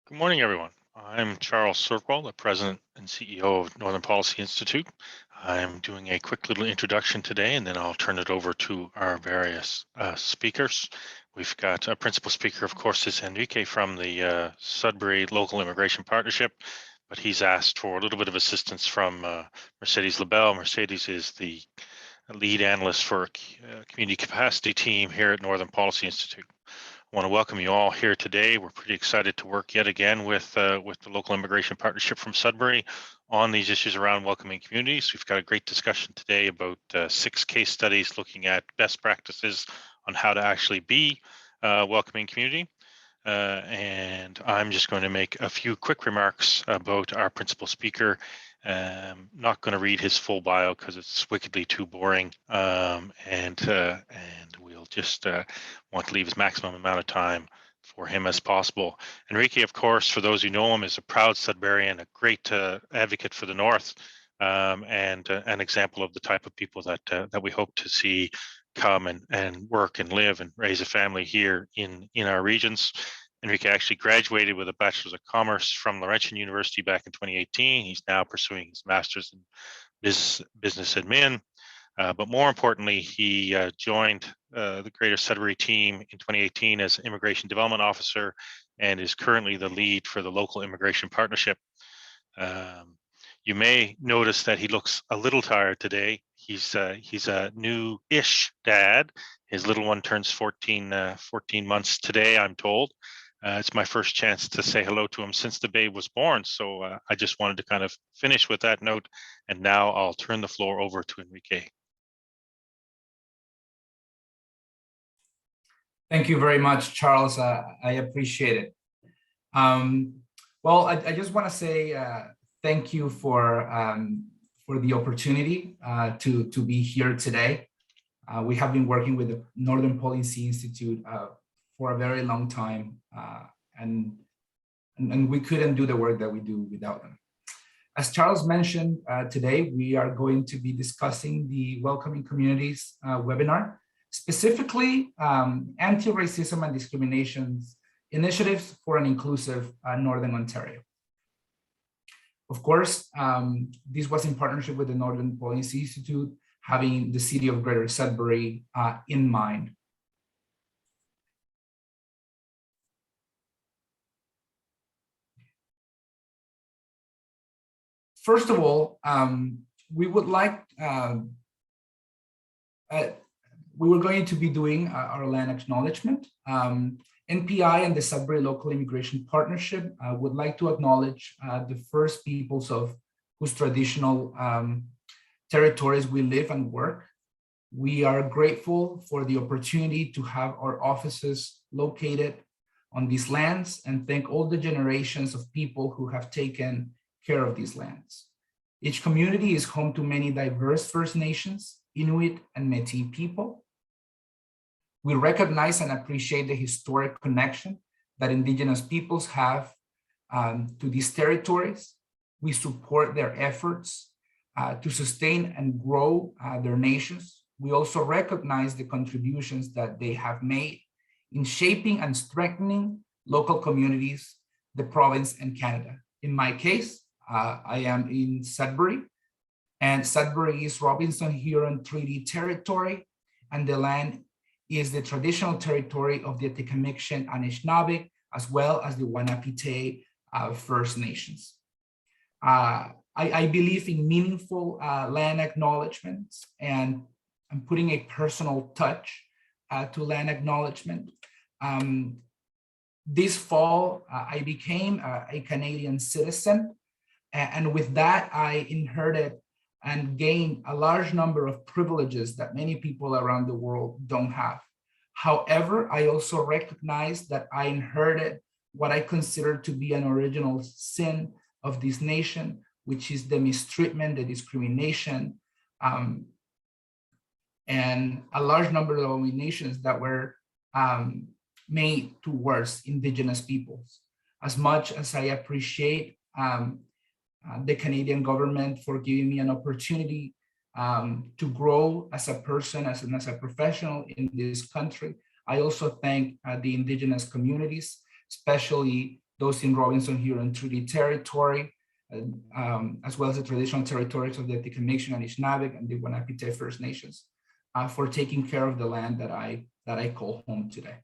Good morning, everyone. I'm Charles Sorkwell, the President and CEO of Northern Policy Institute. I'm doing a quick little introduction today, and then I'll turn it over to our various speakers. We've got a principal speaker, of course, is Enrique from the Sudbury Local Immigration Partnership, but he's asked for a little bit of assistance from Mercedes LaBelle. Mercedes is the lead analyst for community capacity team here at Northern Policy Institute. I want to welcome you all here today. We're pretty excited to work yet again with the Local Immigration Partnership from Sudbury on these issues around welcoming communities. We've got a great discussion today about 6 case studies looking at best practices on how to actually be a welcoming community. And I'm just going to make a few quick remarks about our principal speaker. Not going to read his full bio because it's wickedly too boring, and we'll just want to leave as maximum amount of time for him as possible. Enrique, of course, for those who know him, is a proud Sudburian, a great advocate for the North, and an example of the type of people that we hope to see come and work and live and raise a family here in our regions. Enrique actually graduated with a Bachelor's of Commerce from Laurentian University back in 2018. He's now pursuing his Master's in Business Admin. But more importantly, he joined the Greater Sudbury team in 2018 as Immigration Development Officer and is currently the lead for the Local Immigration Partnership. You may notice that he looks a little tired today. He's a new-ish dad. His little one turns 14 months today, I'm told. It's my first chance to say hello to him since the babe was born. So I just wanted to kind of finish with that note. And now I'll turn the floor over to Enrique. Thank you very much, Charles. I appreciate it. Well, I just want to say thank you for the opportunity to be here today. We have been working with the Northern Policy Institute for a very long time, and we couldn't do the work that we do without them. As Charles mentioned, today we are going to be discussing the Welcoming Communities webinar, specifically anti-racism and discrimination initiatives for an inclusive Northern Ontario. Of course, this was in partnership with the Northern Policy Institute, having the city of Greater Sudbury in mind. First of all, we were going to be doing our land acknowledgement. NPI and the Sudbury Local Immigration Partnership would like to acknowledge the First Peoples of whose traditional territories we live and work. We are grateful for the opportunity to have our offices located on these lands and thank all the generations of people who have taken care of these lands. Each community is home to many diverse First Nations, Inuit, and Métis people. We recognize and appreciate the historic connection that Indigenous peoples have to these territories. We support their efforts to sustain and grow their nations. We also recognize the contributions that they have made in shaping and strengthening local communities, the province, and Canada. In my case, I am in Sudbury, and Sudbury is Robinson Huron Treaty territory, and the land is the traditional territory of the Atikamekw Anishinaabe, as well as the Wahnapitae First Nations. I believe in meaningful land acknowledgements, and I'm putting a personal touch to land acknowledgement. This fall, I became a Canadian citizen, and with that, I inherited and gained a large number of privileges that many people around the world don't have. However, I also recognize that I inherited what I consider to be an original sin of this nation, which is the mistreatment, the discrimination, and a large number of abominations that were made towards Indigenous peoples. As much as I appreciate the Canadian government for giving me an opportunity to grow as a person, as a professional in this country, I also thank the Indigenous communities, especially those in Robinson Huron Treaty Territory, as well as the traditional territories of the Atikamekw, Anishinaabe, and the Wanapitei First Nations, for taking care of the land that I call home today.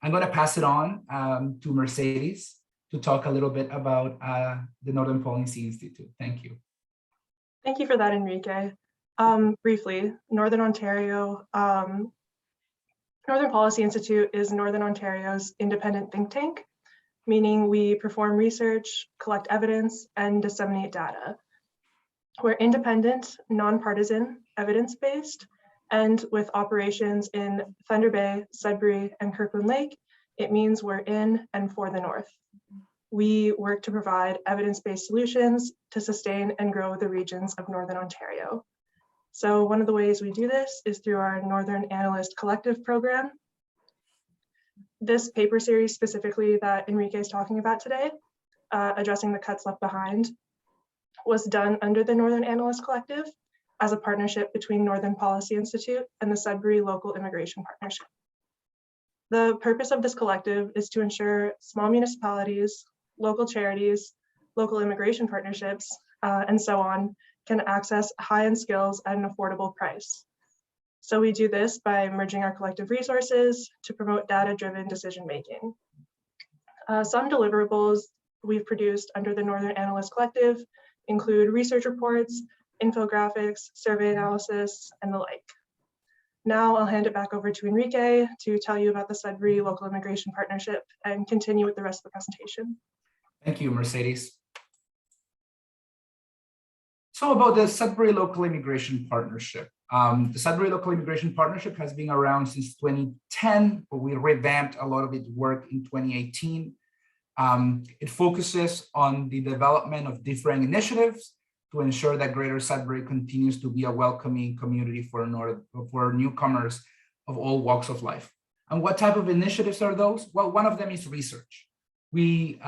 I'm going to pass it on to Mercedes to talk a little bit about the Northern Policy Institute. Thank you. Thank you for that, Enrique. Briefly, Northern Ontario, Northern Policy Institute is Northern Ontario's independent think tank, meaning we perform research, collect evidence, and disseminate data. We're independent, nonpartisan, evidence-based, and with operations in Thunder Bay, Sudbury, and Kirkland Lake, it means we're in and for the North. We work to provide evidence-based solutions to sustain and grow the regions of Northern Ontario. So one of the ways we do this is through our Northern Analyst Collective program. This paper series specifically that Enrique is talking about today, addressing the cuts left behind, was done under the Northern Analyst Collective as a partnership between Northern Policy Institute and the Sudbury Local Immigration Partnership. The purpose of this collective is to ensure small municipalities, local charities, local immigration partnerships, and so on, can access high-end skills at an affordable price. So we do this by merging our collective resources to promote data-driven decision-making. Some deliverables we've produced under the Northern Analyst Collective include research reports, infographics, survey analysis, and the like. Now I'll hand it back over to Enrique to tell you about the Sudbury Local Immigration Partnership and continue with the rest of the presentation. Thank you, Mercedes. So about the Sudbury Local Immigration Partnership. The Sudbury Local Immigration Partnership has been around since 2010, but we revamped a lot of its work in 2018. It focuses on the development of different initiatives to ensure that Greater Sudbury continues to be a welcoming community for newcomers of all walks of life. And what type of initiatives are those? Well, one of them is research. We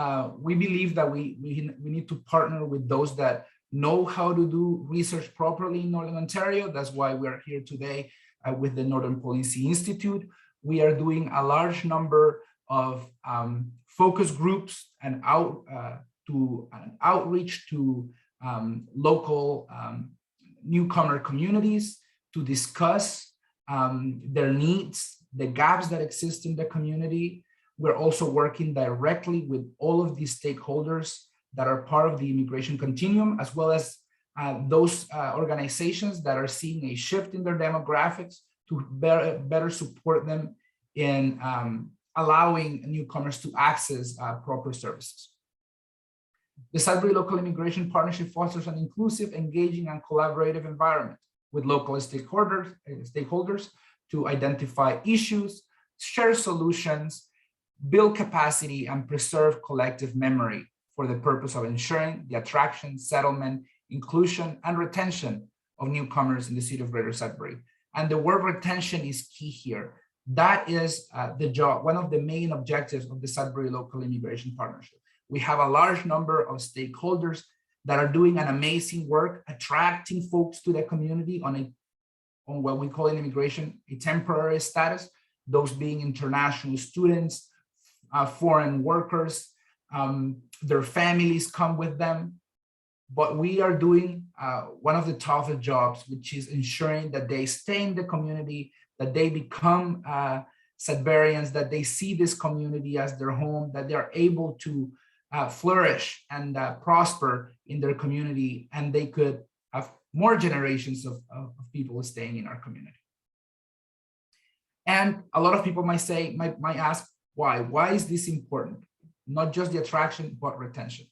believe that we need to partner with those that know how to do research properly in Northern Ontario. That's why we're here today with the Northern Policy Institute. We are doing a large number of focus groups and outreach to local newcomer communities to discuss their needs, the gaps that exist in the community. We're also working directly with all of these stakeholders that are part of the immigration continuum, as well as those organizations that are seeing a shift in their demographics to better support them in allowing newcomers to access proper services. The Sudbury Local Immigration Partnership fosters an inclusive, engaging, and collaborative environment with local stakeholders to identify issues, share solutions, build capacity, and preserve collective memory for the purpose of ensuring the attraction, settlement, inclusion, and retention of newcomers in the city of Greater Sudbury. And the word retention is key here. That is the job, one of the main objectives of the Sudbury Local Immigration Partnership. We have a large number of stakeholders that are doing an amazing work, attracting folks to the community on what we call in immigration a temporary status, those being international students, foreign workers, their families come with them. But we are doing one of the toughest jobs, which is ensuring that they stay in the community, that they become Sudburyans, that they see this community as their home, that they are able to flourish and prosper in their community, and they could have more generations of people staying in our community. And a lot of people might ask, why? Why is this important? Not just the attraction, but retention.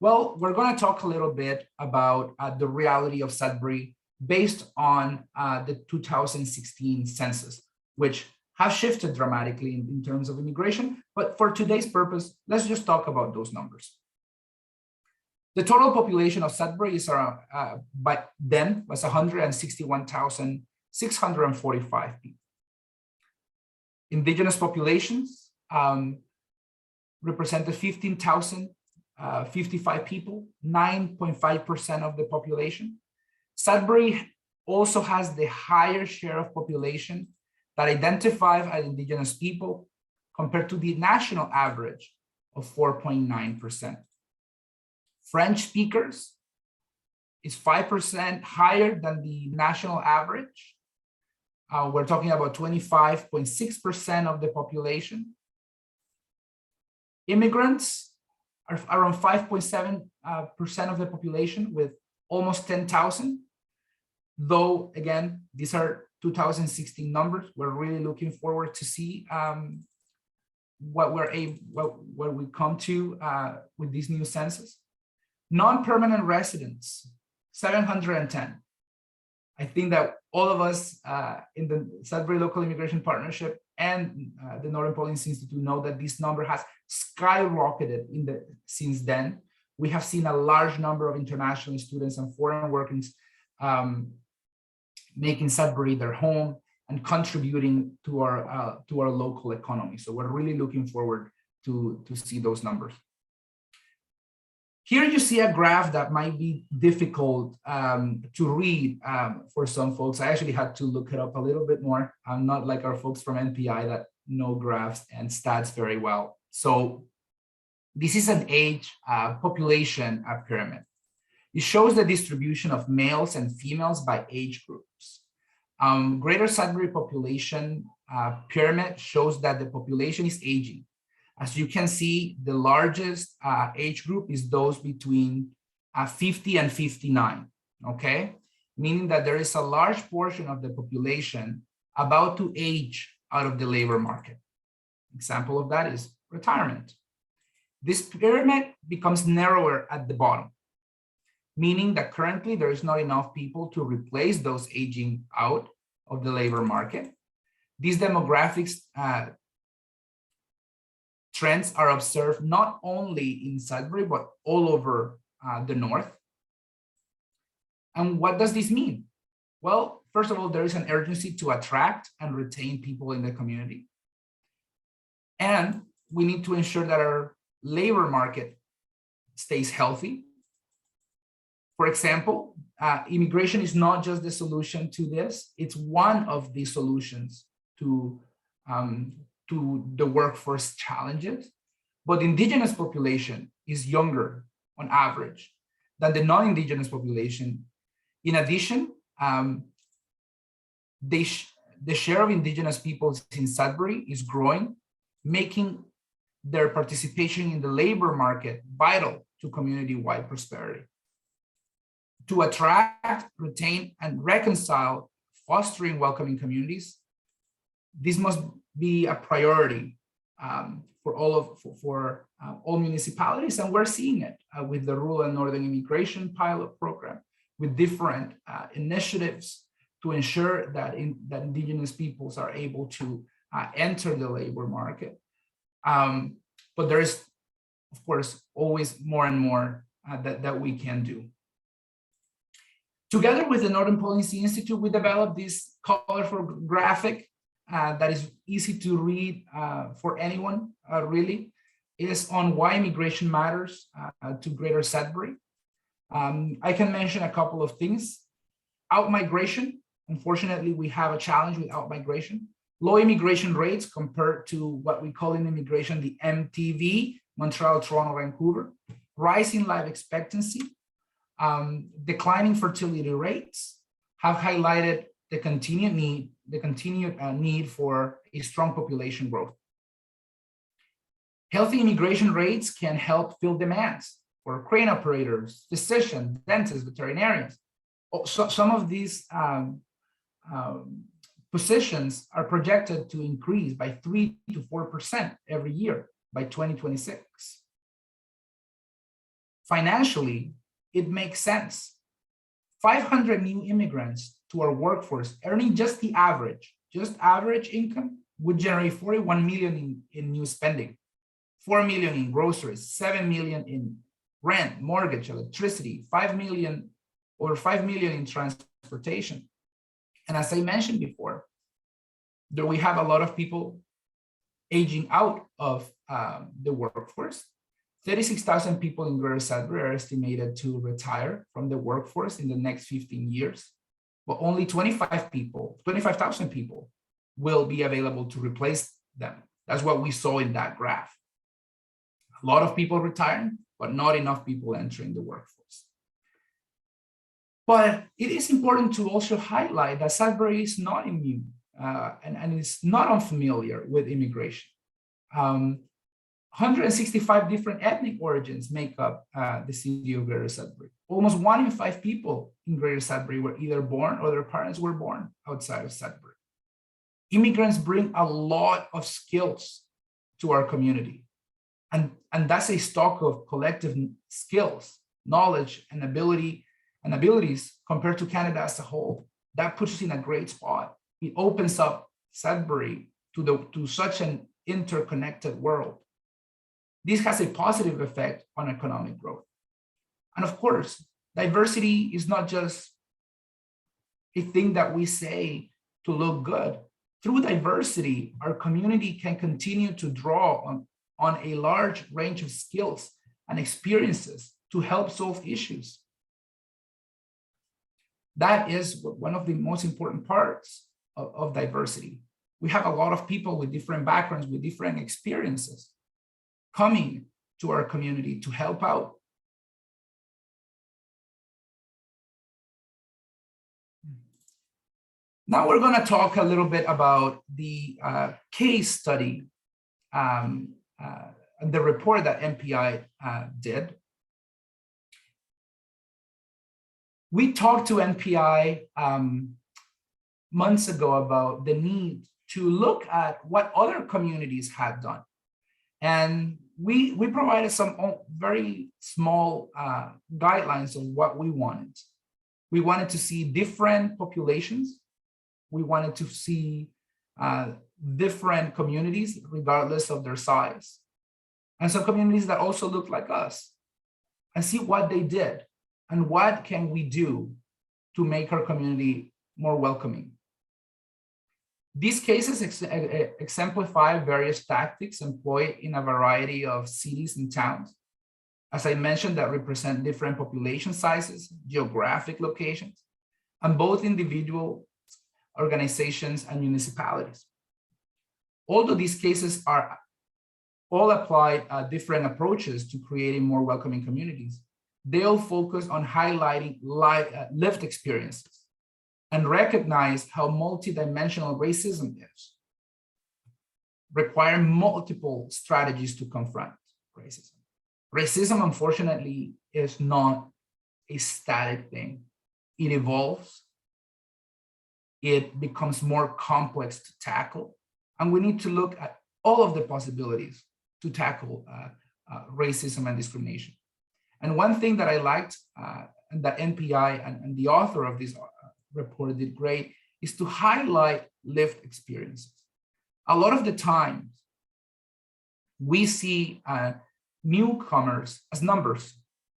Well, we're going to talk a little bit about the reality of Sudbury based on the 2016 census, which have shifted dramatically in terms of immigration. But for today's purpose, let's just talk about those numbers. The total population of Sudbury is around, by then was 161,645 people. Indigenous populations represented 15,055 people, 9.5% of the population. Sudbury also has the higher share of population that identify as Indigenous people compared to the national average of 4.9%. French speakers is 5% higher than the national average. We're talking about 25.6% of the population. Immigrants are around 5.7% of the population, with almost 10,000. Though, again, these are 2016 numbers. We're really looking forward to see what we come to with this new census. Non-permanent residents, 710. I think that all of us in the Sudbury Local Immigration Partnership and the Northern Policy Institute know that this number has skyrocketed since then. We have seen a large number of international students and foreign workers making Sudbury their home and contributing to our local economy. So we're really looking forward to see those numbers. Here you see a graph that might be difficult to read for some folks. I actually had to look it up a little bit more. I'm not like our folks from NPI that know graphs and stats very well. So this is an age population pyramid. It shows the distribution of males and females by age groups. Greater Sudbury population pyramid shows that the population is aging. As you can see, the largest age group is those between 50 and 59, okay? Meaning that there is a large portion of the population about to age out of the labor market. Example of that is retirement. This pyramid becomes narrower at the bottom, meaning that currently there is not enough people to replace those aging out of the labor market. These demographics trends are observed not only in Sudbury, but all over the north. And what does this mean? Well, first of all, there is an urgency to attract and retain people in the community. And we need to ensure that our labor market stays healthy. For example, immigration is not just the solution to this, it's one of the solutions to the workforce challenges, but the Indigenous population is younger on average than the non-Indigenous population. In addition, the share of Indigenous peoples in Sudbury is growing, making their participation in the labor market vital to community-wide prosperity. To attract, retain, and reconcile fostering welcoming communities, this must be a priority for all municipalities, and we're seeing it with the Rural and Northern Immigration Pilot Program, with different initiatives to ensure that Indigenous peoples are able to enter the labor market. But there is, of course, always more and more that we can do. Together with the Northern Policy Institute, we developed this colorful graphic that is easy to read for anyone, really. It is on why immigration matters to Greater Sudbury. I can mention a couple of things. Out-migration. Unfortunately, we have a challenge with out-migration. Low immigration rates compared to what we call in immigration the MTV, Montreal, Toronto, Vancouver. Rising life expectancy. Declining fertility rates have highlighted the continued need for a strong population growth. Healthy immigration rates can help fill demands for crane operators, physicians, dentists, veterinarians. So some of these positions are projected to increase by 3 to 4% every year by 2026. Financially, it makes sense. 500 new immigrants to our workforce earning just average income would generate 41 million in new spending, 4 million in groceries, 7 million in rent, mortgage, electricity, 5 million in transportation. And as I mentioned before, that we have a lot of people aging out of the workforce. 36,000 people in Greater Sudbury are estimated to retire from the workforce in the next 15 years, but only 25,000 people will be available to replace them. That's what we saw in that graph. A lot of people retiring, but not enough people entering the workforce. But it is important to also highlight that Sudbury is not immune and is not unfamiliar with immigration. 165 different ethnic origins make up the city of Greater Sudbury. Almost 1 in 5 people in Greater Sudbury were either born or their parents were born outside of Sudbury. Immigrants bring a lot of skills to our community. And that's a stock of collective skills, knowledge, and abilities compared to Canada as a whole. That puts us in a great spot. It opens up Sudbury to such an interconnected world. This has a positive effect on economic growth. And of course, diversity is not just a thing that we say to look good. Through diversity, our community can continue to draw on a large range of skills and experiences to help solve issues. That is one of the most important parts of diversity. We have a lot of people with different backgrounds, with different experiences coming to our community to help out. Now we're going to talk a little bit about the case study, the report that MPI did. We talked to NPI months ago about the need to look at what other communities had done. And we provided some very small guidelines of what we wanted. We wanted to see different populations. We wanted to see different communities regardless of their size. And some communities that also look like us, and see what they did and what can we do to make our community more welcoming. These cases exemplify various tactics employed in a variety of cities and towns, as I mentioned, that represent different population sizes, geographic locations, and both individual organizations and municipalities. Although these cases are all apply different approaches to creating more welcoming communities, they all focus on highlighting lived experiences and recognize how multidimensional racism is, require multiple strategies to confront racism. Racism, unfortunately, is not a static thing. It evolves. It becomes more complex to tackle. And we need to look at all of the possibilities to tackle racism and discrimination. And one thing that I liked, and that NPI and the author of this report did great, is to highlight lived experiences. A lot of the times, we see newcomers as numbers.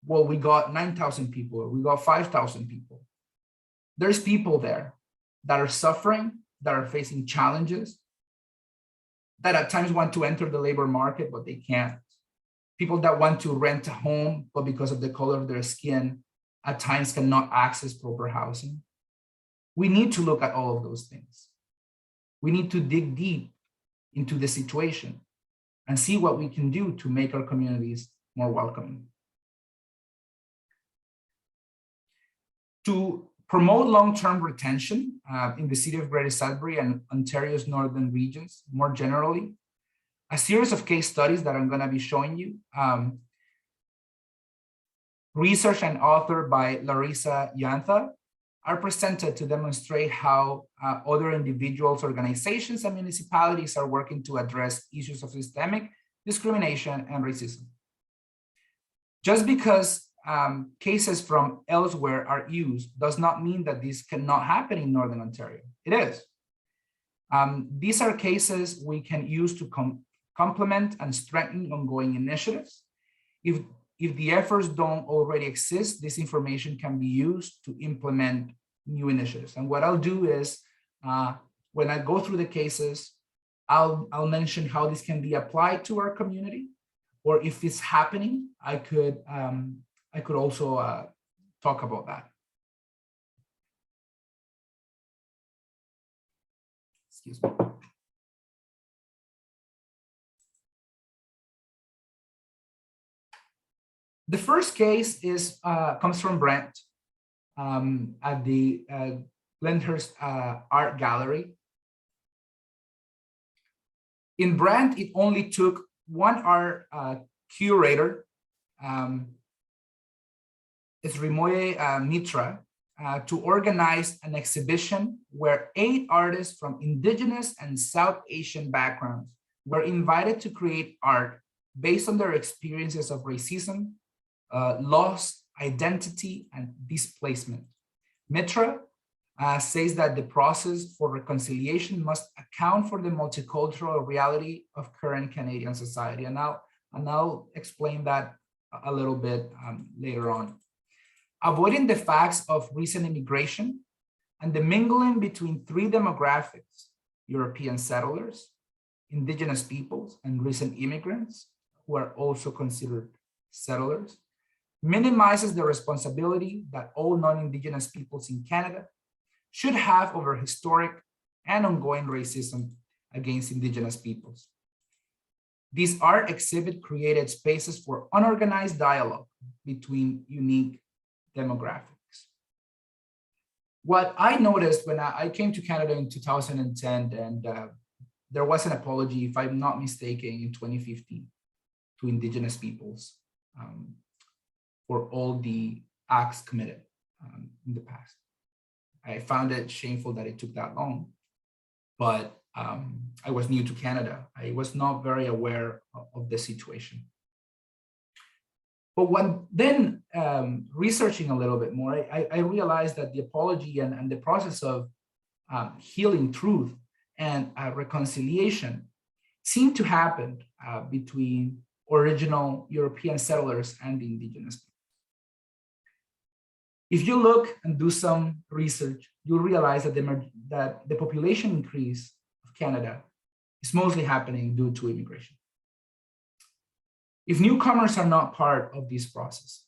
Well, we got 9,000 people, or we got 5,000 people. There's people there that are suffering, that are facing challenges, that at times want to enter the labor market, but they can't. People that want to rent a home, but because of the color of their skin, at times cannot access proper housing. We need to look at all of those things. We need to dig deep into the situation and see what we can do to make our communities more welcoming. To promote long-term retention in the city of Greater Sudbury and Ontario's northern regions more generally, a series of case studies that I'm going to be showing you, research and authored by Larissa Yantha, are presented to demonstrate how other individuals, organizations, and municipalities are working to address issues of systemic discrimination and racism. Just because cases from elsewhere are used does not mean that this cannot happen in Northern Ontario. It is. These are cases we can use to complement and strengthen ongoing initiatives. If the efforts don't already exist, this information can be used to implement new initiatives. And what I'll do is, when I go through the cases, I'll mention how this can be applied to our community, or if it's happening, I could also talk about that. Excuse me. The first case comes from Brent at the Lyndhurst Art Gallery. In Brent, it only took one art curator, Srimoye Mitra, to organize an exhibition where 8 artists from Indigenous and South Asian backgrounds were invited to create art based on their experiences of racism, loss, identity, and displacement. Mitra says that the process for reconciliation must account for the multicultural reality of current Canadian society. And I'll explain that a little bit later on. Avoiding the facts of recent immigration and the mingling between 3 demographics, European settlers, Indigenous peoples, and recent immigrants, who are also considered settlers, minimizes the responsibility that all non-Indigenous peoples in Canada should have over historic and ongoing racism against Indigenous peoples. This art exhibit created spaces for unorganized dialogue between unique demographics. What I noticed when I came to Canada in 2010, and there was an apology, if I'm not mistaken, in 2015 to Indigenous peoples for all the acts committed in the past. I found it shameful that it took that long, but I was new to Canada. I was not very aware of the situation. But when then researching a little bit more, I realized that the apology and the process of healing truth and reconciliation seemed to happen between original European settlers and the Indigenous people. If you look and do some research, you'll realize that the population increase of Canada is mostly happening due to immigration. If newcomers are not part of this process,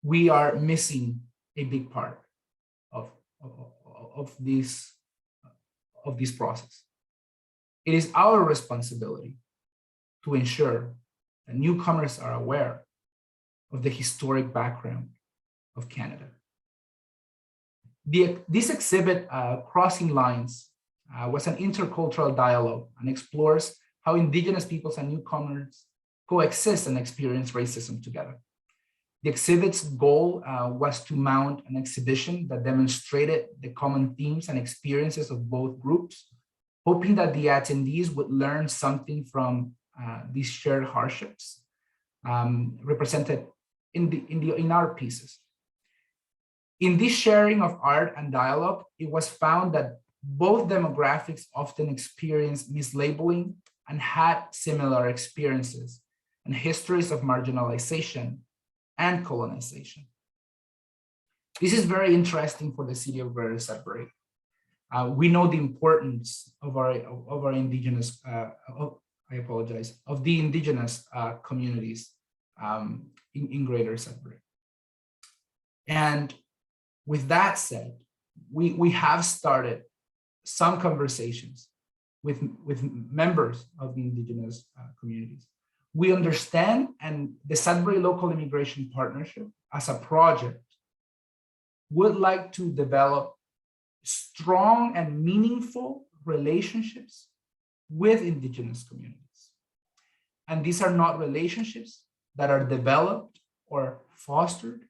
we are missing a big part of this process. It is our responsibility to ensure that newcomers are aware of the historic background of Canada. This exhibit, Crossing Lines, was an intercultural dialogue and explores how Indigenous peoples and newcomers coexist and experience racism together. The exhibit's goal was to mount an exhibition that demonstrated the common themes and experiences of both groups, hoping that the attendees would learn something from these shared hardships represented in our pieces. In this sharing of art and dialogue, it was found that both demographics often experienced mislabeling and had similar experiences and histories of marginalization and colonization. This is very interesting for the city of Greater Sudbury. We know the importance of our Indigenous, of the Indigenous communities in Greater Sudbury. And with that said, we have started some conversations with members of the Indigenous communities. We understand, and the Sudbury Local Immigration Partnership as a project would like to develop strong and meaningful relationships with Indigenous communities. And these are not relationships that are developed or fostered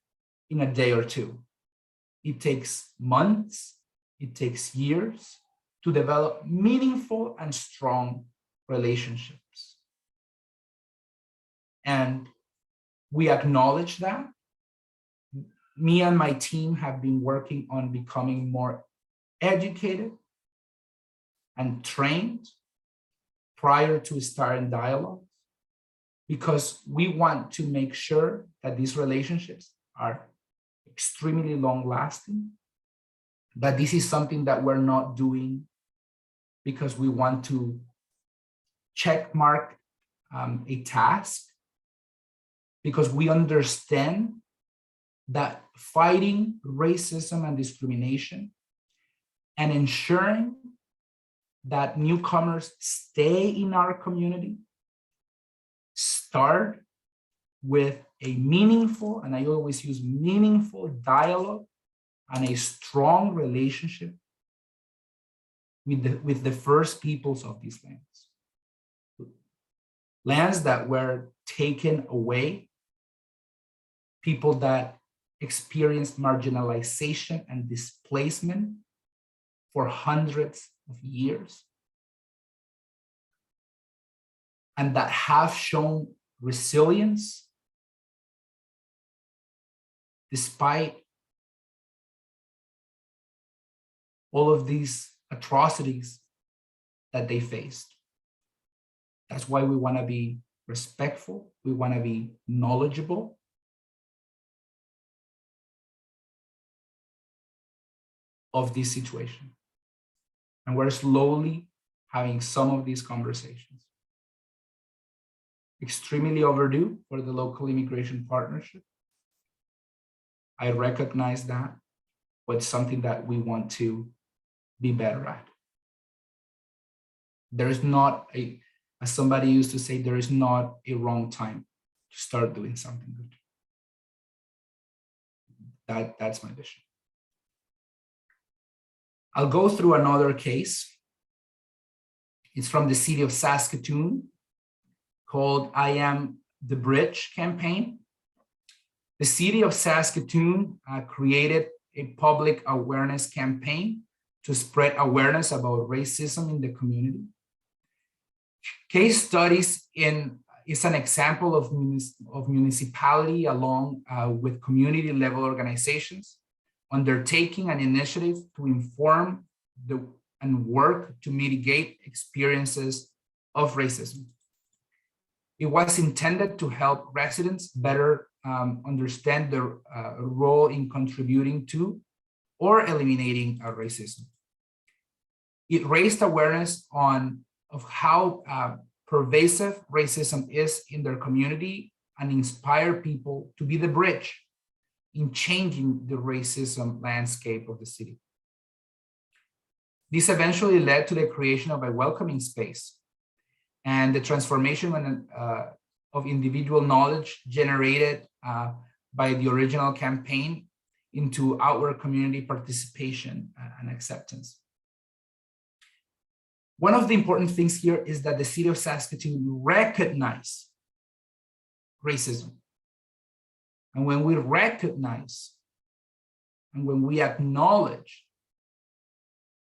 in a day or two. It takes months, it takes years to develop meaningful and strong relationships. And we acknowledge that. Me and my team have been working on becoming more educated and trained prior to starting dialogue, because we want to make sure that these relationships are extremely long-lasting, that this is something that we're not doing because we want to check mark a task, because we understand that fighting racism and discrimination and ensuring that newcomers stay in our community start with a meaningful, and I always use meaningful dialogue and a strong relationship with the first peoples of these lands. Lands that were taken away, people that experienced marginalization and displacement for hundreds of years, and that have shown resilience despite all of these atrocities that they faced. That's why we want to be respectful. We want to be knowledgeable. Of this situation. And we're slowly having some of these conversations. Extremely overdue for the Local Immigration Partnership. I recognize that, but it's something that we want to be better at. There is not a, as somebody used to say, there is not a wrong time to start doing something good. That's my vision. I'll go through another case. It's from the city of Saskatoon called I Am the Bridge campaign. The city of Saskatoon created a public awareness campaign to spread awareness about racism in the community. Case studies is an example of municipality along with community level organizations undertaking an initiative to inform and work to mitigate experiences of racism. It was intended to help residents better understand their role in contributing to or eliminating racism. It raised awareness of how pervasive racism is in their community and inspire people to be the bridge in changing the racism landscape of the city. This eventually led to the creation of a welcoming space and the transformation of individual knowledge generated by the original campaign into outward community participation and acceptance. One of the important things here is that the city of Saskatoon recognized racism. And when we recognize and when we acknowledge,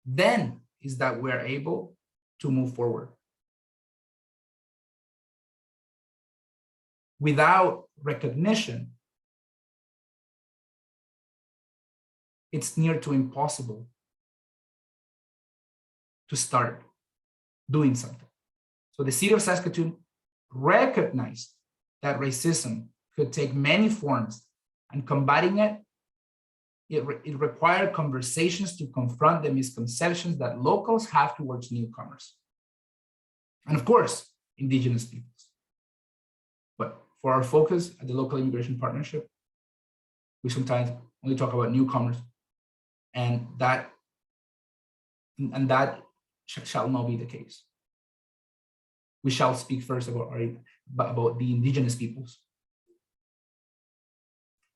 then is that we're able to move forward. Without recognition, it's near to impossible to start doing something. So the city of Saskatoon recognized that racism could take many forms, and combating it required conversations to confront the misconceptions that locals have towards newcomers. And of course, Indigenous peoples. But for our focus at the Local Immigration Partnership, we sometimes only talk about newcomers, and that shall not be the case. We shall speak first about the Indigenous peoples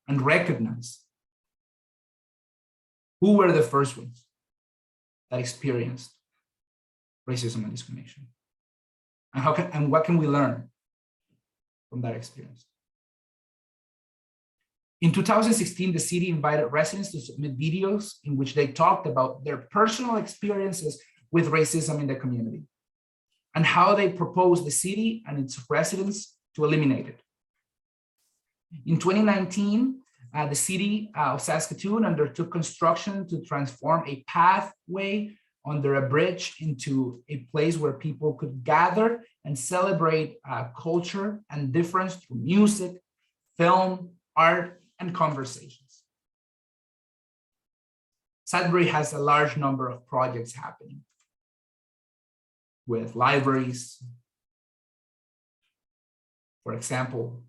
and recognize who were the first ones that experienced racism and discrimination, and what can we learn from that experience. In 2016, the city invited residents to submit videos in which they talked about their personal experiences with racism in the community and how they proposed the city and its residents to eliminate it. In 2019, the city of Saskatoon undertook construction to transform a pathway under a bridge into a place where people could gather and celebrate culture and difference through music, film, art, and conversations. Sudbury has a large number of projects happening with libraries. For example,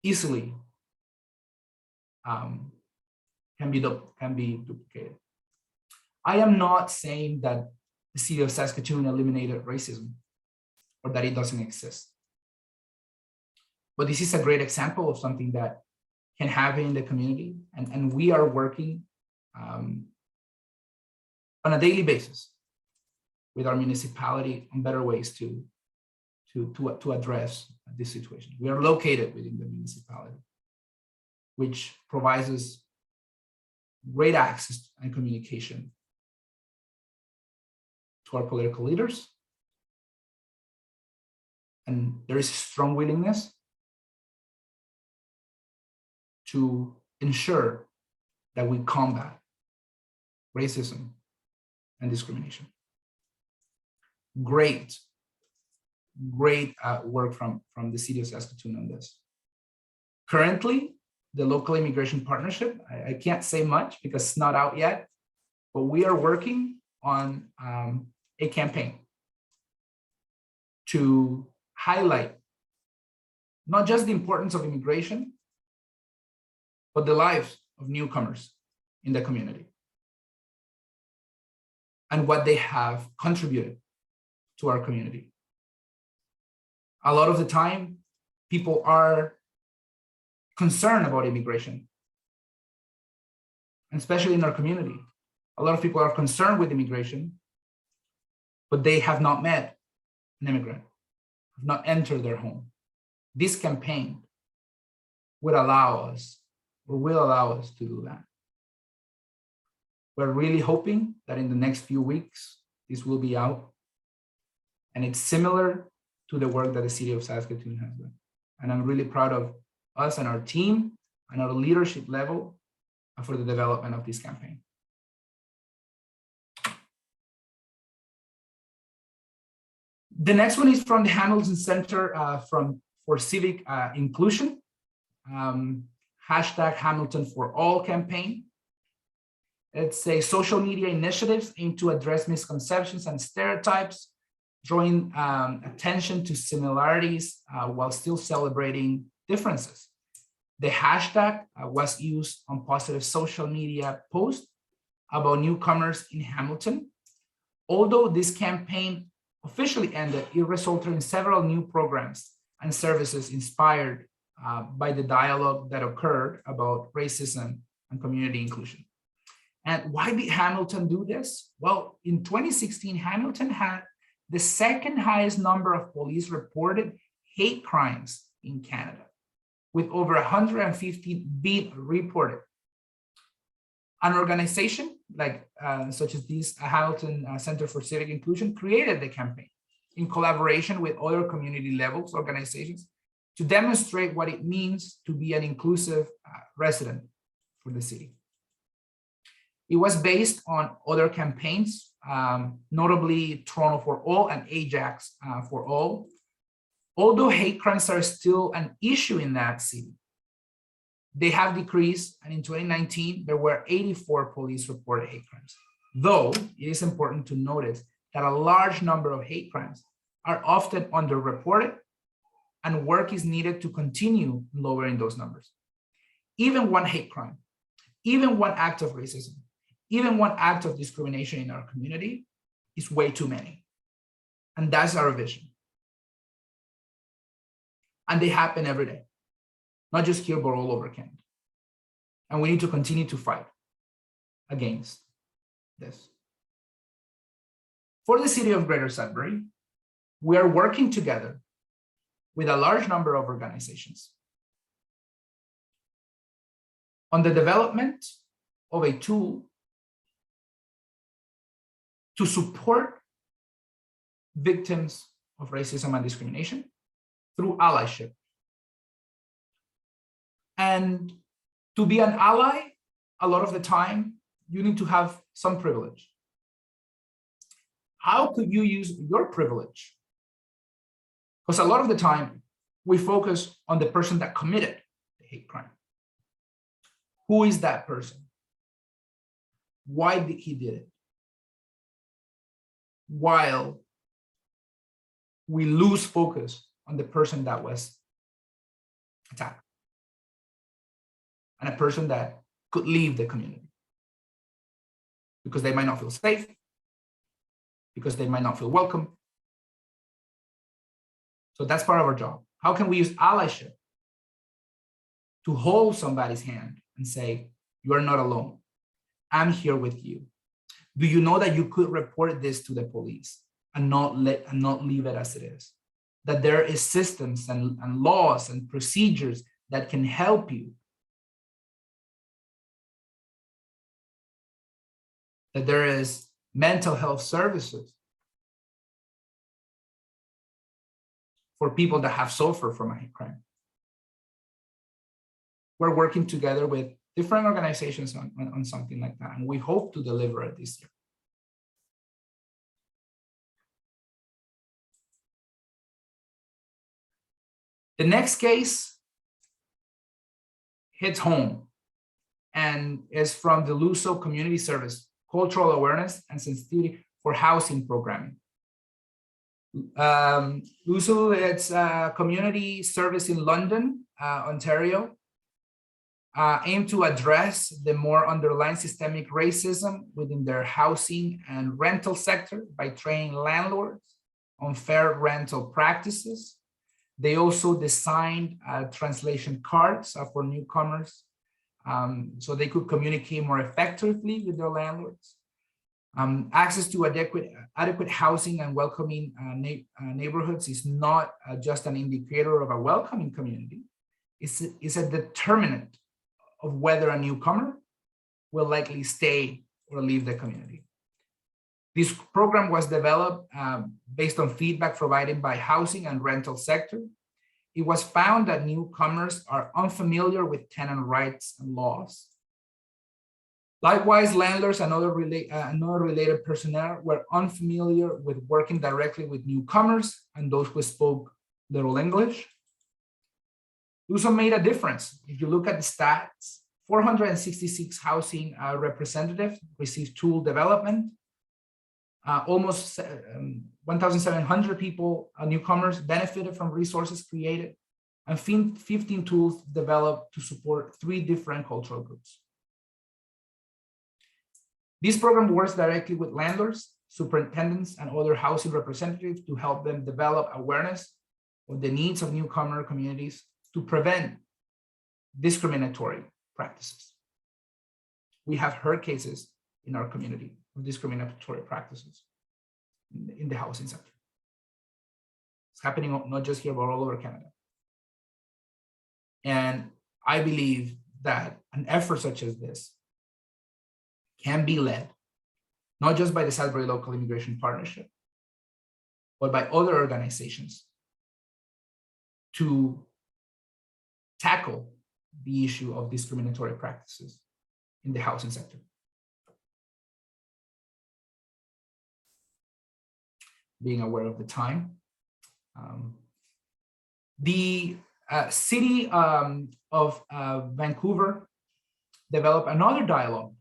easily can be duplicated. I am not saying that the city of Saskatoon eliminated racism or that it doesn't exist. But this is a great example of something that can happen in the community, and we are working on a daily basis with our municipality on better ways to address this situation. We are located within the municipality, which provides us great access and communication to our political leaders. And there is a strong willingness to ensure that we combat racism and discrimination. Great work from the city of Saskatoon on this. Currently, the Local Immigration Partnership, I can't say much because it's not out yet, but we are working on a campaign to highlight not just the importance of immigration, but the lives of newcomers in the community and what they have contributed to our community. A lot of the time, people are concerned about immigration, and especially in our community. A lot of people are concerned with immigration, but they have not met an immigrant, have not entered their home. This campaign would allow us, or will allow us to do that. We're really hoping that in the next few weeks, this will be out. And it's similar to the work that the city of Saskatoon has done. And I'm really proud of us and our team and our leadership level for the development of this campaign. The next one is from the Hamilton Center for Civic Inclusion, hashtag Hamilton for All campaign. It's a social media initiative aimed to address misconceptions and stereotypes, drawing attention to similarities while still celebrating differences. The hashtag was used on positive social media posts about newcomers in Hamilton. Although this campaign officially ended, it resulted in several new programs and services inspired by the dialogue that occurred about racism and community inclusion. And why did Hamilton do this? Well, in 2016, Hamilton had the second highest number of police reported hate crimes in Canada, with over 150 being reported. An organization like such as this Hamilton Center for Civic Inclusion created the campaign in collaboration with other community levels organizations to demonstrate what it means to be an inclusive resident for the city. It was based on other campaigns, notably Toronto for All and Ajax for All. Although hate crimes are still an issue in that city, they have decreased, and in 2019, there were 84 police reported hate crimes. Though it is important to notice that a large number of hate crimes are often underreported, and work is needed to continue lowering those numbers. Even one hate crime, even one act of racism, even one act of discrimination in our community is way too many. And that's our vision. And they happen every day, not just here, but all over Canada. And we need to continue to fight against this. For the city of Greater Sudbury, we are working together with a large number of organizations on the development of a tool to support victims of racism and discrimination through allyship. And to be an ally, a lot of the time, you need to have some privilege. How could you use your privilege? Because a lot of the time, we focus on the person that committed the hate crime. Who is that person? Why did he do it? While we lose focus on the person that was attacked and a person that could leave the community because they might not feel safe, because they might not feel welcome. So that's part of our job. How can we use allyship to hold somebody's hand and say, you are not alone. I'm here with you. Do you know that you could report this to the police and not leave it as it is? That there is systems and laws and procedures that can help you. That there is mental health services for people that have suffered from a hate crime. We're working together with different organizations on something like that, and we hope to deliver it this year. The next case hits home and is from the Luso Community Service, Cultural Awareness and Sensitivity for Housing Programming. Luso, it's a community service in London, Ontario, aimed to address the more underlying systemic racism within their housing and rental sector by training landlords on fair rental practices. They also designed translation cards for newcomers so they could communicate more effectively with their landlords. Access to adequate housing and welcoming neighborhoods is not just an indicator of a welcoming community. It's a determinant of whether a newcomer will likely stay or leave the community. This program was developed based on feedback provided by housing and rental sector. It was found that newcomers are unfamiliar with tenant rights and laws. Likewise, landlords and other related personnel were unfamiliar with working directly with newcomers and those who spoke little English. Luso made a difference. If you look at the stats, 466 housing representatives received tool development. Almost 1,700 people, newcomers, benefited from resources created, and 15 tools developed to support 3 different cultural groups. This program works directly with landlords, superintendents, and other housing representatives to help them develop awareness of the needs of newcomer communities to prevent discriminatory practices. We have heard cases in our community of discriminatory practices in the housing sector. It's happening not just here, but all over Canada. And I believe that an effort such as this can be led, not just by the Sudbury Local Immigration Partnership, but by other organizations to tackle the issue of discriminatory practices in the housing sector. Being aware of the time. The city of Vancouver developed another dialogue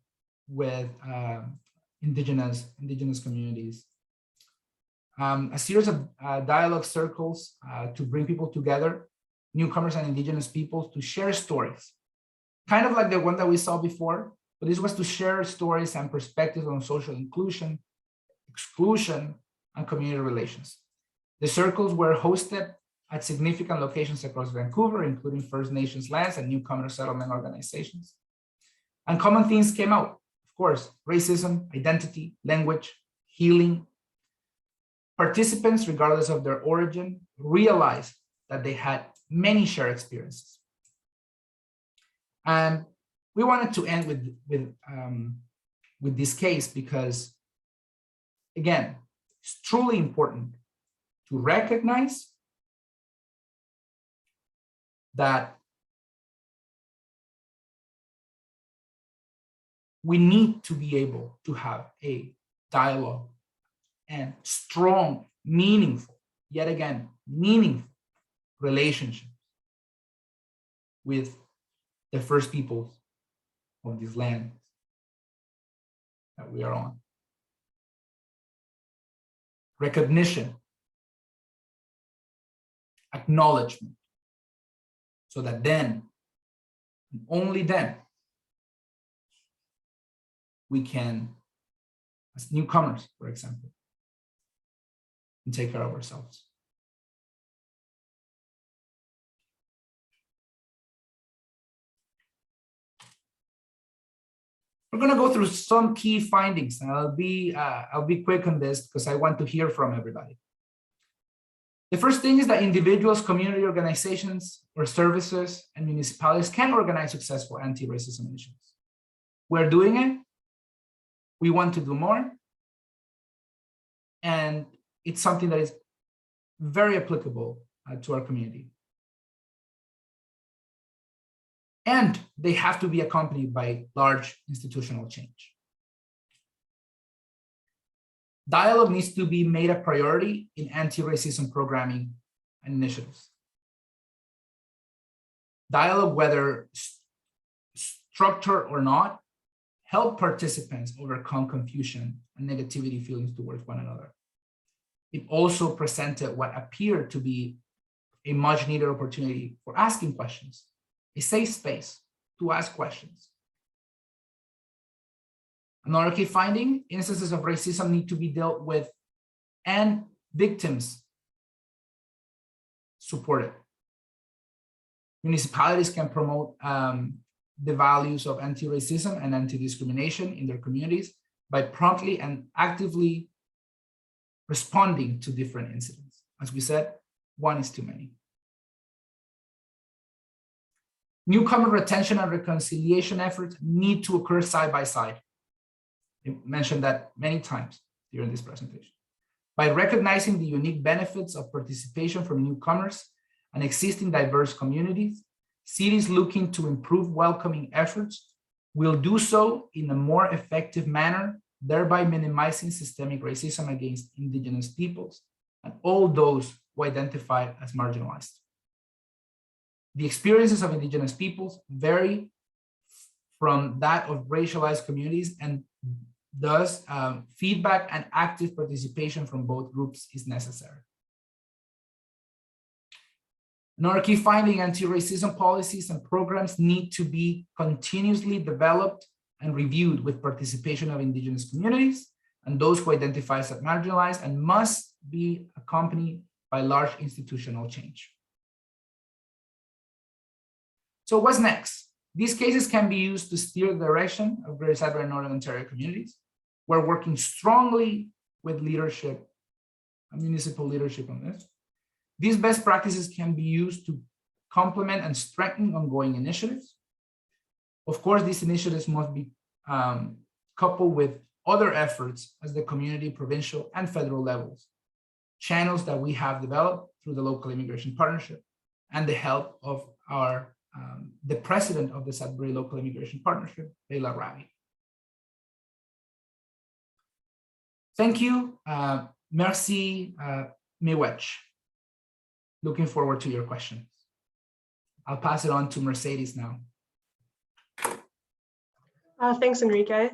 with Indigenous communities. A series of dialogue circles to bring people together, newcomers and Indigenous peoples, to share stories. Kind of like the one that we saw before, but this was to share stories and perspectives on social inclusion, exclusion, and community relations. The circles were hosted at significant locations across Vancouver, including First Nations lands and newcomer settlement organizations. And common themes came out, of course, racism, identity, language, healing. Participants, regardless of their origin, realized that they had many shared experiences. And we wanted to end with this case because, again, it's truly important to recognize that we need to be able to have a dialogue and strong, meaningful, yet again, meaningful relationships with the first peoples of this land that we are on. Recognition, acknowledgement, so that then, and only then, we can, as newcomers, for example, and take care of ourselves. We're going to go through some key findings, and I'll be quick on this because I want to hear from everybody. The first thing is that individuals, community organizations, or services and municipalities can organize successful anti-racism initiatives. We're doing it. We want to do more. And it's something that is very applicable to our community. And they have to be accompanied by large institutional change. Dialogue needs to be made a priority in anti-racism programming and initiatives. Dialogue, whether structured or not, help participants overcome confusion and negativity feelings towards one another. It also presented what appeared to be a much needed opportunity for asking questions, a safe space to ask questions. Another key finding, instances of racism need to be dealt with and victims supported. Municipalities can promote the values of anti-racism and anti-discrimination in their communities by promptly and actively responding to different incidents. As we said, one is too many. Newcomer retention and reconciliation efforts need to occur side by side. I mentioned that many times during this presentation. By recognizing the unique benefits of participation from newcomers and existing diverse communities, cities looking to improve welcoming efforts will do so in a more effective manner, thereby minimizing systemic racism against Indigenous peoples and all those who identify as marginalized. The experiences of Indigenous peoples vary from that of racialized communities, and thus feedback and active participation from both groups is necessary. Another key finding, anti-racism policies and programs need to be continuously developed and reviewed with participation of Indigenous communities and those who identify as marginalized, and must be accompanied by large institutional change. So what's next? These cases can be used to steer the direction of Greater Sudbury and Northern Ontario communities. We're working strongly with leadership, municipal leadership on this. These best practices can be used to complement and strengthen ongoing initiatives. Of course, these initiatives must be coupled with other efforts at the community, provincial, and federal levels, channels that we have developed through the Local Immigration Partnership and the help of our the president of the Sudbury Local Immigration Partnership, Leila Ravi. Thank you. Merci, Miwech. Looking forward to your questions. I'll pass it on to Mercedes now. Thanks, Enrique,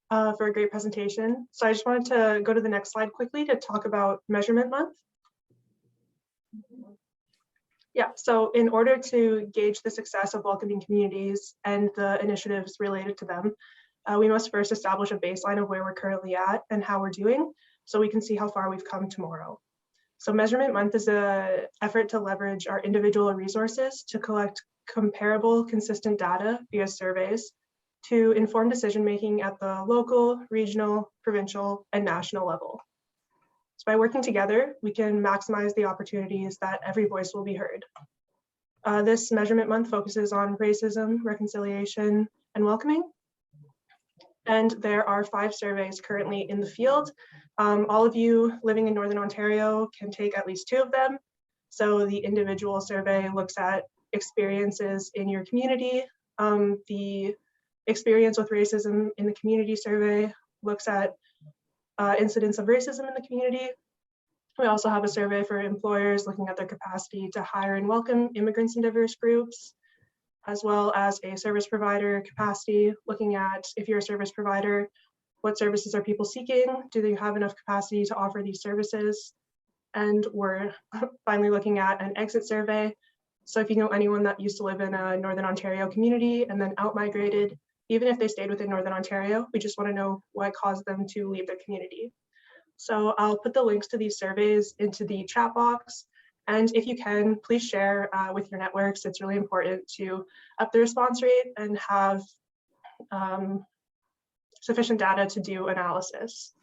for a great presentation. So I just wanted to go to the next slide quickly to talk about Measurement Month. Yeah, so in order to gauge the success of welcoming communities and the initiatives related to them, we must first establish a baseline of where we're currently at and how we're doing, so we can see how far we've come tomorrow. So Measurement Month is an effort to leverage our individual resources to collect comparable, consistent data via surveys to inform decision-making at the local, regional, provincial, and national level. So by working together, we can maximize the opportunities that every voice will be heard. This Measurement Month focuses on racism, reconciliation, and welcoming. And there are 5 surveys currently in the field. All of you living in Northern Ontario can take at least 2 of them. So the individual survey looks at experiences in your community. The experience with racism in the community survey looks at incidents of racism in the community. We also have a survey for employers looking at their capacity to hire and welcome immigrants in diverse groups, as well as a service provider capacity, looking at, if you're a service provider, what services are people seeking? Do they have enough capacity to offer these services? And we're finally looking at an exit survey. So if you know anyone that used to live in a Northern Ontario community and then out-migrated, even if they stayed within Northern Ontario. We just want to know what caused them to leave their community. So I'll put the links to these surveys into the chat box. And if you can, please share with your networks. It's really important to up the response rate and have sufficient data to do analysis.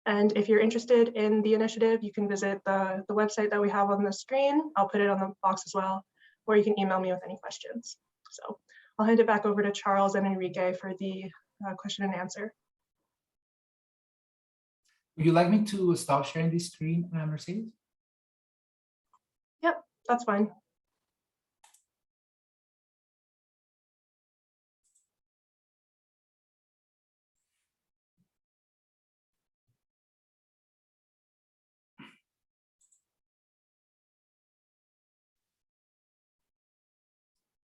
And if you're interested in the initiative, you can visit the website that we have on the screen. I'll put it on the box as well, or you can email me with any questions. So I'll hand it back over to Charles and Enrique for the question and answer. Would you like me to stop sharing this screen, Mercedes? Yep, that's fine.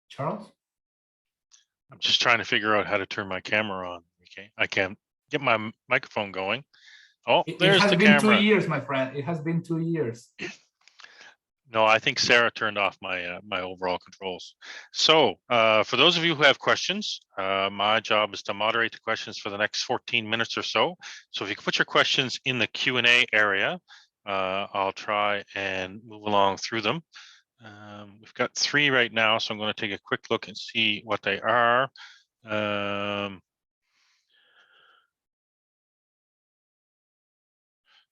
Charles? I'm just trying to figure out how to turn my camera on. Okay, I can't get my microphone going. Oh, there's the camera. It has been 2 years, my friend. It has been 2 years. No, I think Sarah turned off my my overall controls. So for those of you who have questions, my job is to moderate the questions for the next 14 minutes or so. So if you can put your questions in the Q&A area, I'll try and move along through them. We've got 3 right now, so I'm going to take a quick look and see what they are.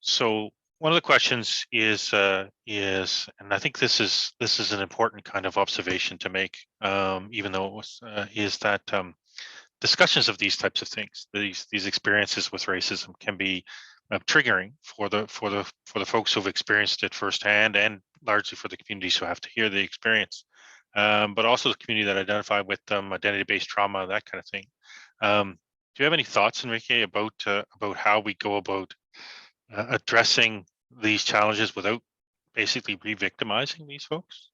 So one of the questions is, and I think this is an important kind of observation to make, even though it was, is that discussions of these types of things, these experiences with racism, can be triggering for the folks who've experienced it firsthand, and largely for the communities who have to hear the experience, but also the community that identify with them, identity-based trauma, that kind of thing. Do you have any thoughts, Enrique, about how we go about addressing these challenges without basically re-victimizing these folks?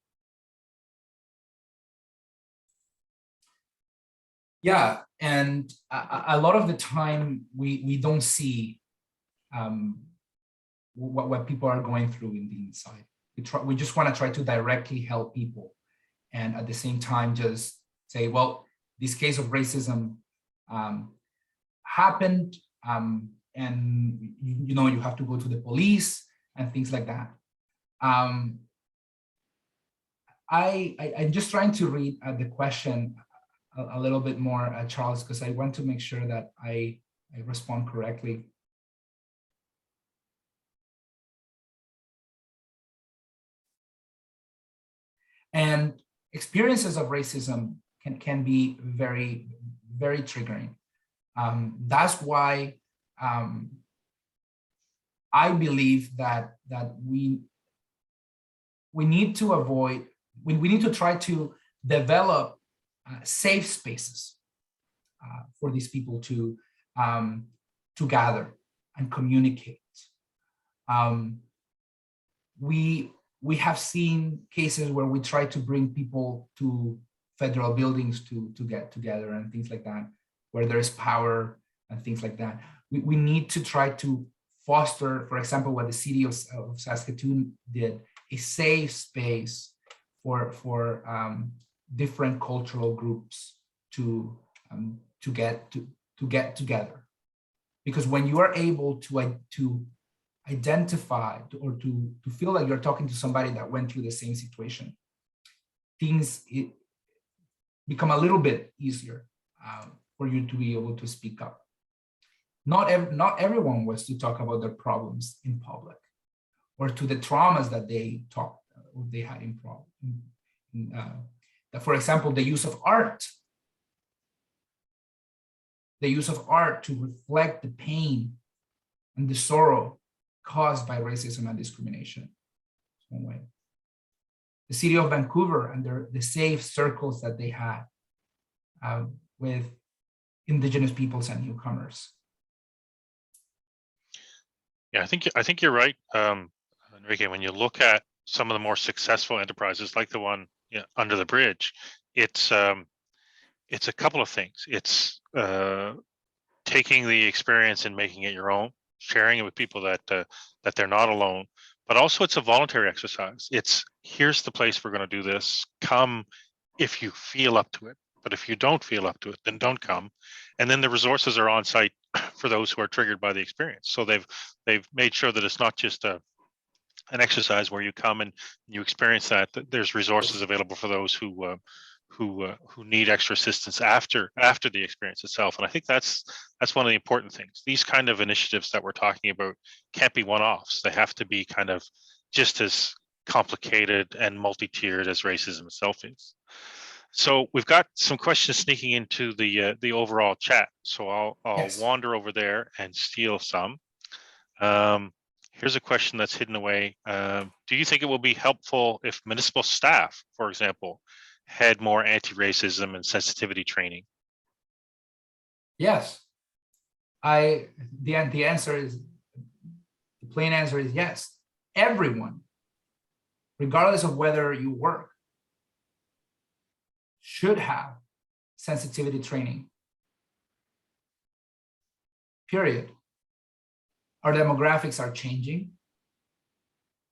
Yeah, and a lot of the time we don't see what people are going through in the inside. We just want to try to directly help people, and at the same time just say, well, this case of racism happened, and you know, you have to go to the police and things like that. I'm just trying to read the question a little bit more, Charles, because I want to make sure that I respond correctly. And experiences of racism can be very, very triggering. That's why I believe that we need to avoid, we need to try to develop safe spaces for these people to gather and communicate. We have seen cases where we try to bring people to federal buildings to get together and things like that, where there's power and things like that. We need to try to foster, for example, what the city of Saskatoon did, a safe space for different cultural groups to get together. Because when you are able to identify or to feel like you're talking to somebody that went through the same situation, things become a little bit easier for you to be able to speak up. Not everyone wants to talk about their problems in public, or to the traumas that they had in for example, the use of art. The use of art to reflect the pain and the sorrow caused by racism and discrimination. The city of Vancouver and the safe circles that they had with Indigenous peoples and newcomers. Yeah, I think you're right, Enrique. When you look at some of the more successful enterprises, like the one under the bridge, it's a couple of things. It's taking the experience and making it your own, sharing it with people that they're not alone, but also it's a voluntary exercise. It's, here's the place we're going to do this. Come if you feel up to it. But if you don't feel up to it, then don't come. And then the resources are on site for those who are triggered by the experience. So they've made sure that it's not just an exercise where you come and you experience that there's resources available for those who need extra assistance after the experience itself. And I think that's one of the important things. These kind of initiatives that we're talking about can't be one-offs. They have to be kind of just as complicated and multi-tiered as racism itself is. So we've got some questions sneaking into the overall chat. So I'll Yes. wander over there and steal some. Here's a question that's hidden away. Do you think it will be helpful if municipal staff, for example, had more anti-racism and sensitivity training? Yes. The answer is, the plain answer is yes. Everyone, regardless of whether you work, should have sensitivity training. Period. Our demographics are changing.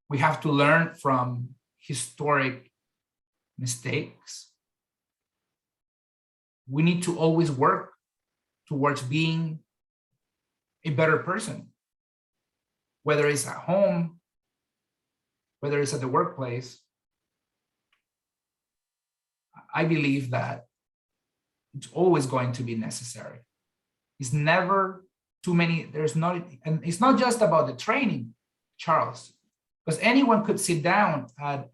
We have to learn from historic mistakes. We need to always work towards being a better person, whether it's at home, whether it's at the workplace. I believe that it's always going to be necessary. It's never too many, there's not, and it's not just about the training, Charles, because anyone could sit down at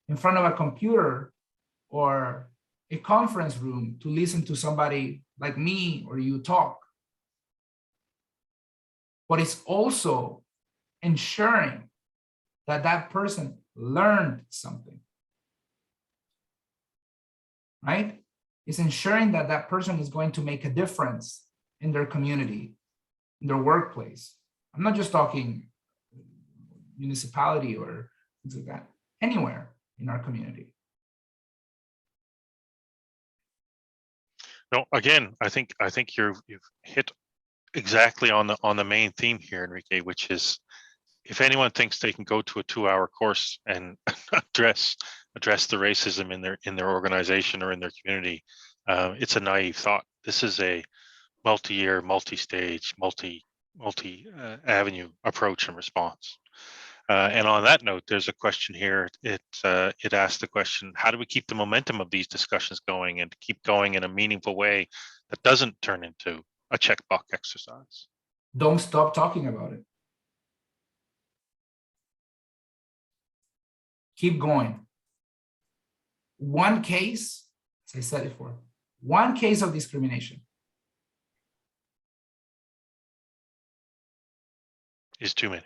in front of a computer or a conference room to listen to somebody like me or you talk. But it's also ensuring that that person learned something, right? It's ensuring that that person is going to make a difference in their community, in their workplace. I'm not just talking municipality or things like that, anywhere in our community. No, again, I think you've hit exactly on the main theme here, Enrique, which is if anyone thinks they can go to a 2-hour course and address the racism in their organization or in their community, it's a naive thought. This is a multi-year, multi-stage, multi-avenue approach and response. And on that note, there's a question here. It asked the question, how do we keep the momentum of these discussions going and keep going in a meaningful way that doesn't turn into a checkbox exercise? Don't stop talking about it. Keep going. One case, as I said before, one case of discrimination is too many.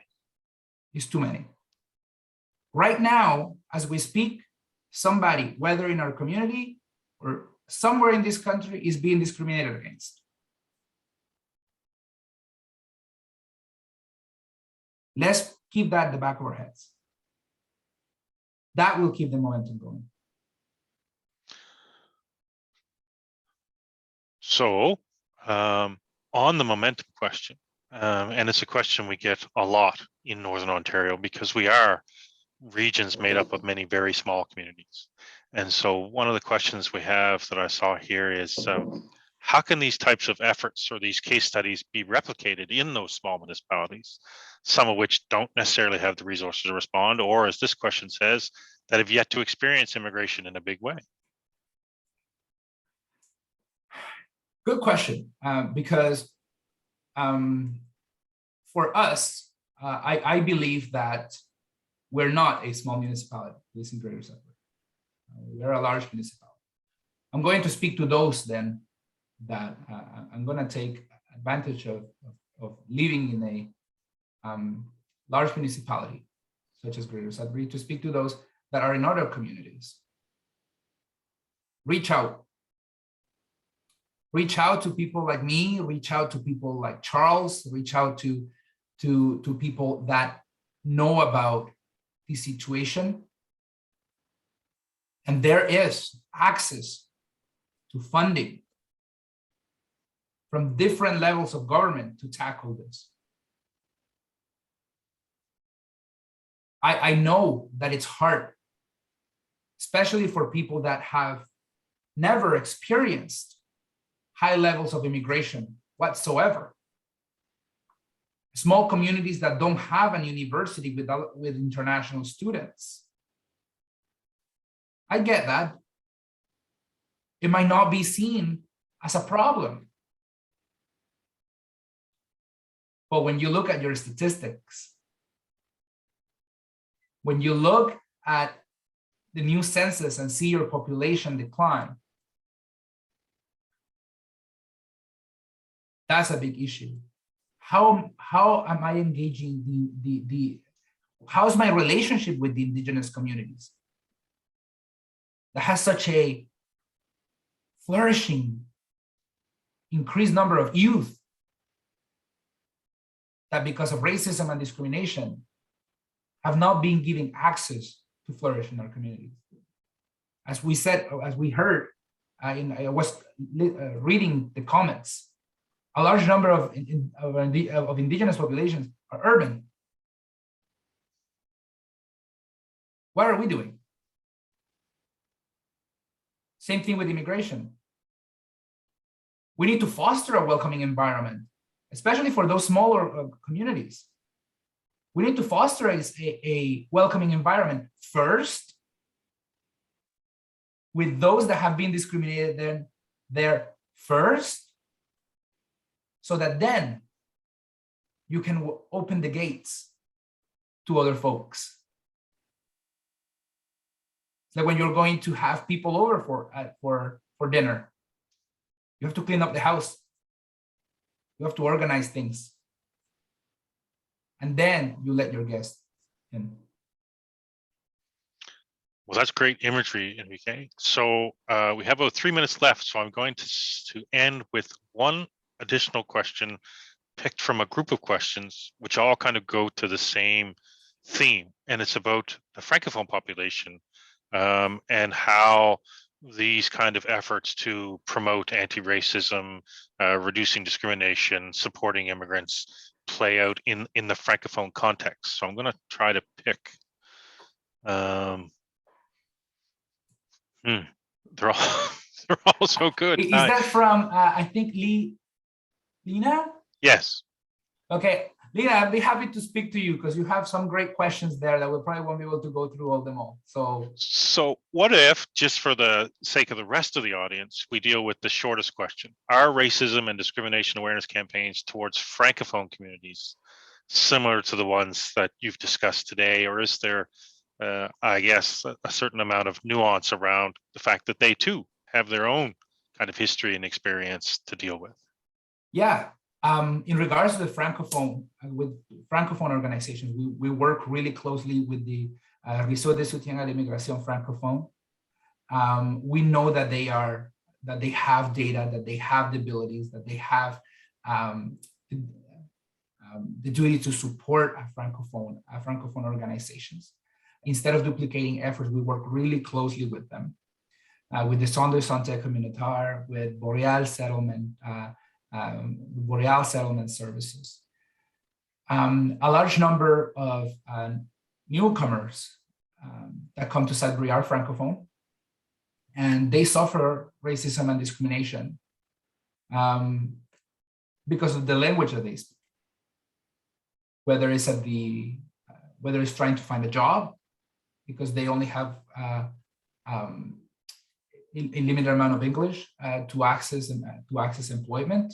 Is too many. Right now, as we speak, somebody, whether in our community or somewhere in this country, is being discriminated against. Let's keep that at the back of our heads. That will keep the momentum going. So on the momentum question, and it's a question we get a lot in Northern Ontario because we are regions made up of many very small communities. And so one of the questions we have that I saw here is, how can these types of efforts or these case studies be replicated in those small municipalities, some of which don't necessarily have the resources to respond, or as this question says, that have yet to experience immigration in a big way? Good question, because for us, I believe that we're not a small municipality, at least in Greater Sudbury. We're a large municipality. I'm going to speak to those then that I'm going to take advantage of living in a large municipality, such as Greater Sudbury, to speak to those that are in other communities. Reach out. Reach out to people like me, reach out to people like Charles, reach out to people that know about the situation. And there is access to funding from different levels of government to tackle this. I know that it's hard, especially for people that have never experienced high levels of immigration whatsoever. Small communities that don't have a university with international students. I get that. It might not be seen as a problem. But when you look at your statistics, when you look at the new census and see your population decline, that's a big issue. How am I engaging how's my relationship with the indigenous communities that has such a flourishing, increased number of youth that because of racism and discrimination have not been given access to flourish in our communities? As we said, as we heard, I was reading the comments, a large number of indigenous populations are urban. What are we doing? Same thing with immigration. We need to foster a welcoming environment, especially for those smaller communities. We need to foster a welcoming environment first with those that have been discriminated there first, so that then you can open the gates to other folks. It's like when you're going to have people over for dinner, you have to clean up the house. You have to organize things. And then you let your guests in. Well, that's great imagery, Enrique. So we have about 3 minutes left. So I'm going to end with one additional question picked from a group of questions, which all kind of go to the same theme. And it's about the francophone population and how these kind of efforts to promote anti-racism, reducing discrimination, supporting immigrants play out in the francophone context. So I'm going to try to pick. They're all so good. Is that from I think Lena? Yes. Okay, Lena, I'd be happy to speak to you because you have some great questions there that we probably won't be able to go through all them all. So what if, just for the sake of the rest of the audience, we deal with the shortest question? Are racism and discrimination awareness campaigns towards francophone communities similar to the ones that you've discussed today, or is there, I guess, a certain amount of nuance around the fact that they too have their own kind of history and experience to deal with? Yeah. In regards to the francophone, with francophone organizations, we work really closely with the Luso de Soutien à l'Immigration francophone. We know that they have data, that they have the abilities, that they have the duty to support francophone organizations. Instead of duplicating efforts, we work really closely with them, with the Centre de Santé Communautaire, with Boreal Settlement. Boreal Settlement Services. A large number of newcomers that come to Sudbury are francophone, and they suffer racism and discrimination because of the language that they speak. Whether it's trying to find a job because they only have a limited amount of English to access employment.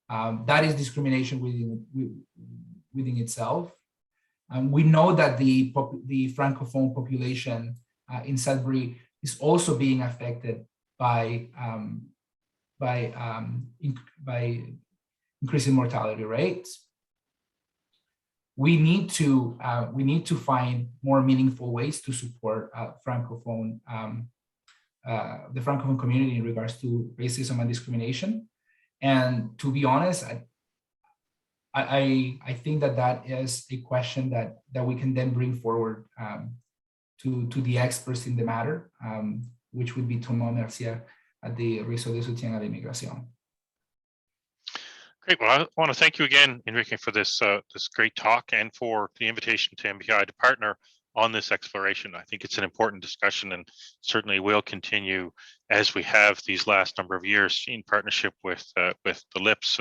That is discrimination within itself. We know that the francophone population in Sudbury is also being affected by increasing mortality rates. We need to find more meaningful ways to support francophone. The francophone community in regards to racism and discrimination. And to be honest, I think that is a question that we can then bring forward to the experts in the matter, which would be Thomas Mercier at the Réseau de Soutien à l'Immigration. Great. Well, I want to thank you again, Enrique, for this great talk and for the invitation to MPI to partner on this exploration. I think it's an important discussion, and certainly will continue as we have these last number of years in partnership with the LIPS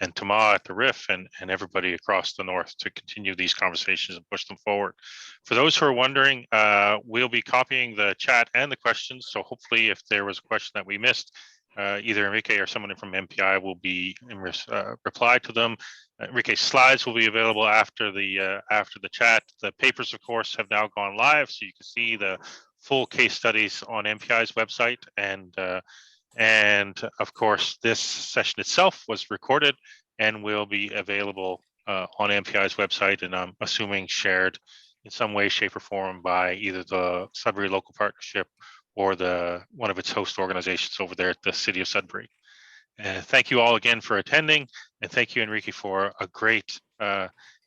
and Tama at the RIF and everybody across the north to continue these conversations and push them forward. For those who are wondering, we'll be copying the chat and the questions. So hopefully if there was a question that we missed, either Enrique or someone from MPI will be reply to them. Enrique's slides will be available after the chat. The papers, of course, have now gone live, so you can see the full case studies on MPI's website. And of course, this session itself was recorded and will be available on MPI's website, and I'm assuming shared in some way, shape, or form by either the Sudbury Local Partnership or one of its host organizations over there at the City of Sudbury. Thank you all again for attending, and thank you, Enrique, for a great,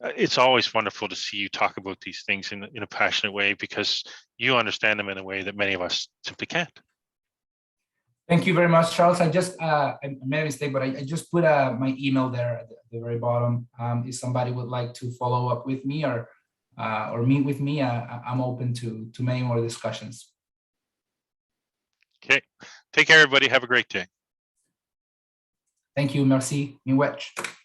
it's always wonderful to see you talk about these things in a passionate way, because you understand them in a way that many of us simply can't. Thank you very much, Charles. I made a mistake, but I just put my email there at the very bottom. If somebody would like to follow up with me or meet with me, I'm open to many more discussions. Okay, take care, everybody. Have a great day. Thank you. Merci. Miigwech.